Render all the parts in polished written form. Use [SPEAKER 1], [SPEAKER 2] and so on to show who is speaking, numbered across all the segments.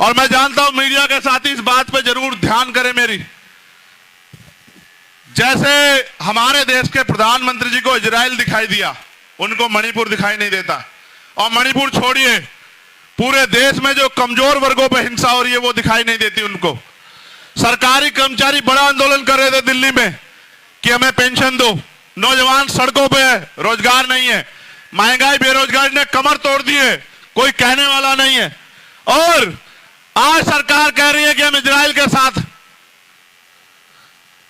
[SPEAKER 1] और मैं जानता हूं मीडिया के साथी इस बात पे जरूर ध्यान करें मेरी। जैसे हमारे देश के प्रधानमंत्री जी को इजराइल दिखाई दिया, उनको मणिपुर दिखाई नहीं देता। और मणिपुर छोड़िए, पूरे देश में जो कमजोर वर्गों पे हिंसा हो रही है वो दिखाई नहीं देती उनको। सरकारी कर्मचारी बड़ा आंदोलन कर रहे थे दिल्ली में कि हमें पेंशन दो, नौजवान सड़कों पे है, रोजगार नहीं है, महंगाई बेरोजगारी ने कमर तोड़ दी है, कोई कहने वाला नहीं है। और आज सरकार कह रही है कि हम इजराइल के साथ।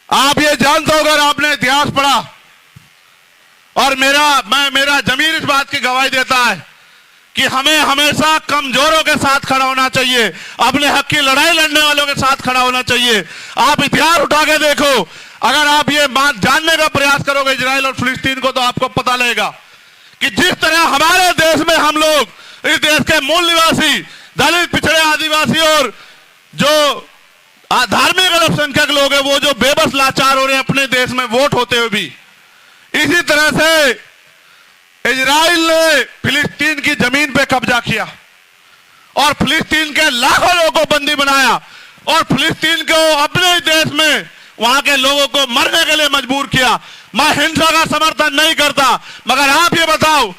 [SPEAKER 1] आप ये जानते हो, अगर आपने इतिहास पढ़ा, और मेरा जमीर इस बात की गवाही देता है कि हमें हमेशा कमजोरों के साथ खड़ा होना चाहिए, अपने हक की लड़ाई लड़ने वालों के साथ खड़ा होना चाहिए। आप इतिहास उठा के देखो, अगर आप ये बात जानने का प्रयास करोगे इजराइल और फिलिस्तीन को, तो आपको पता लगेगा कि जिस तरह हमारे देश में हम लोग, इस देश के मूल निवासी, दलित, पिछड़े, आदिवासी और जो धार्मिक अल्पसंख्यक लोग हैं, वो जो बेबस लाचार हो रहे हैं अपने देश में वोट होते हुए भी, इसी तरह से इजराइल ने फिलिस्तीन की जमीन पे कब्जा किया और फिलिस्तीन के लाखों लोगों को बंदी बनाया और फिलिस्तीन को अपने देश में वहां के लोगों को मरने के लिए मजबूर किया। मैं हिंसा का समर्थन नहीं करता, मगर आप ये बताओ,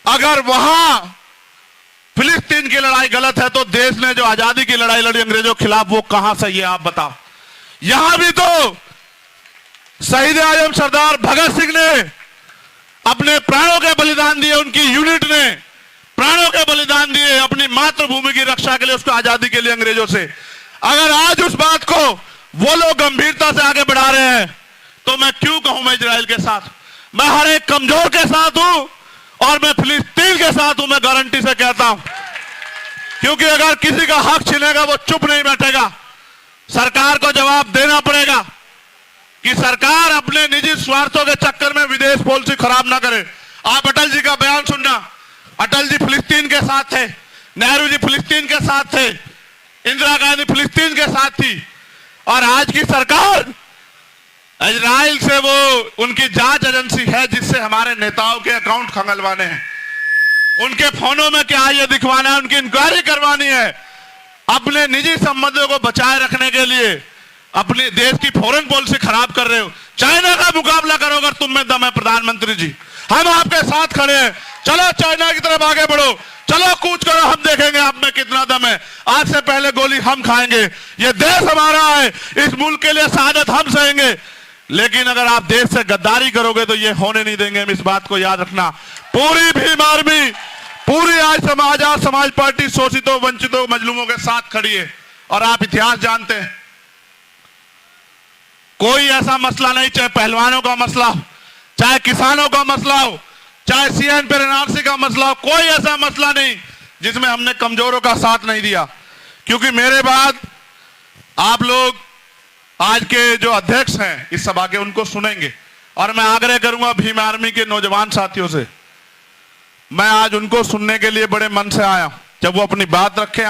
[SPEAKER 1] अगर वहां फिलिस्तीन की लड़ाई गलत है तो देश ने जो आजादी की लड़ाई लड़ी अंग्रेजों के खिलाफ, वो कहां सही है आप बताओ। यहां भी तो शहीद आजम सरदार भगत सिंह ने अपने प्राणों के बलिदान दिए, उनकी यूनिट ने प्राणों के बलिदान दिए अपनी मातृभूमि की रक्षा के लिए, उसको आजादी के लिए अंग्रेजों से। अगर आज उस बात को वो लोग गंभीरता से आगे बढ़ा रहे हैं, तो मैं क्यों कहूं मैं इजराइल के साथ। मैं हर एक कमजोर के साथ हूं और मैं फिलिस्तीन के साथ हूं, मैं गारंटी से कहता हूं। क्योंकि अगर किसी का हक छिनेगा वो चुप नहीं बैठेगा, सरकार को जवाब देना पड़ेगा कि सरकार अपने निजी स्वार्थों के चक्कर में विदेश पॉलिसी खराब ना करे। आप अटल जी का बयान सुनना, अटल जी फिलिस्तीन के साथ थे, नेहरू जी फिलिस्तीन के साथ थे, इंदिरा गांधी फिलिस्तीन के साथ थी, और आज की सरकार इजराइल से वो उनकी जांच एजेंसी है जिससे हमारे नेताओं के अकाउंट खंगलवाने हैं, उनके फोनों में क्या ये दिखवाना है, उनकी इंक्वायरी करवानी है। अपने निजी संबंधों को बचाए रखने के लिए अपने देश की फॉरेन पॉलिसी खराब कर रहे हो। चाइना का मुकाबला करो अगर तुम में दम है प्रधानमंत्री जी, हम आपके साथ खड़े हैं। चलो चाइना की तरफ आगे बढ़ो, चलो कूच करो, हम देखेंगे आप में कितना दम है। आज से पहले गोली हम खाएंगे, ये देश हमारा है, इस मुल्क के लिए शहादत हम सहेंगे। लेकिन अगर आप देश से गद्दारी करोगे तो ये होने नहीं देंगे, हम इस बात को याद रखना। पूरी भीम आर्मी, पूरी आज समाज पार्टी शोषितों, वंचितों, मजलूमों के साथ खड़ी है। और आप इतिहास जानते हैं, कोई ऐसा मसला नहीं, चाहे पहलवानों का मसला हो, चाहे किसानों का मसला हो, चाहे सीएन पर एनआरसी का मसला हो, कोई ऐसा मसला नहीं जिसमें हमने कमजोरों का साथ नहीं दिया। क्योंकि मेरे बाद आप लोग आज के जो अध्यक्ष हैं इस सभा के, उनको सुनेंगे, और मैं आग्रह करूंगा भीम आर्मी के नौजवान साथियों से, मैं आज उनको सुनने के लिए बड़े मन से आया। जब वो अपनी बात रखें